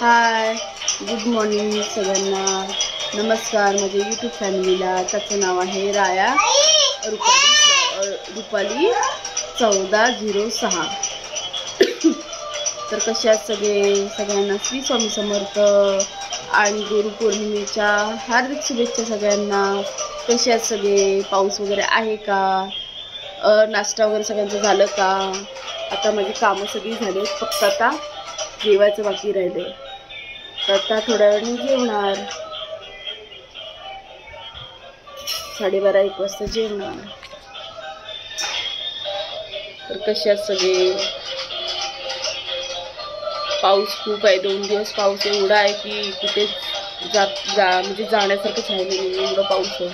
हाय, good morning सगळ्यांना. नमस्कार माझ्या यूट्यूब फॅमिलीला. त्याचं नाव आहे राया रुपाली 1406. तर कसे आहेत सगळ्यांना श्री स्वामी समर्थ आणि गुरुपौर्णिमेच्या हार्दिक शुभेच्छा सगळ्यांना. कसे आहेत सगळे? पाऊस वगैरे आहे का? नाश्ता वगैरे सगळ्यांचं झालं का? आता माझी कामं सगळी झाली, फक्त आता जेवायचं बाकी राहिले. तर आता थोड्या वेळाने जेवणार. 12:30-1 वाजता जेवणार. तर कसे आहेत सगळे? पाऊस खूप आहे. 2 दिवस पाऊस एवढा आहे की कुठे म्हणजे जाण्यासारखंच राहिलं नाही, एवढं पाऊस आहे.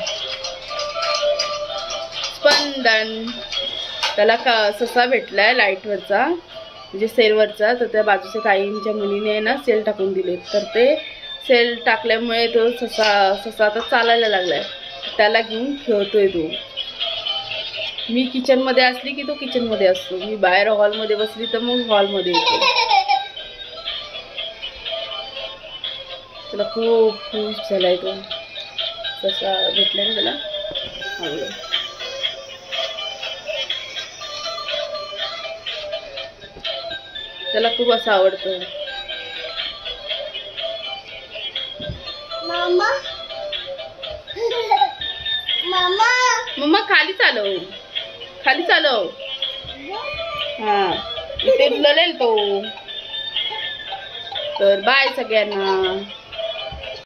स्पंदन त्याला ससा भेटलाय लाईटवरचा, म्हणजे सेलवरचा. तर त्या बाजूच्या ताईंच्या मुलीने ना सेल टाकून दिले. तर ते सेल टाकल्यामुळे तो ससा आता चालायला लागलाय. त्याला घेऊन खेळतोय तो. मी किचनमध्ये असली की तो किचनमध्ये असतो, मी बाहेर हॉलमध्ये बसली तर मग हॉलमध्ये येतो. त्याला खूप खुश झालाय तो. ससा भेटला ना त्याला. त्याला खूप असं आवडतं. मम्मा खाली चालव. हा, इथे ललेल तो. तर बाय सगळ्यांना.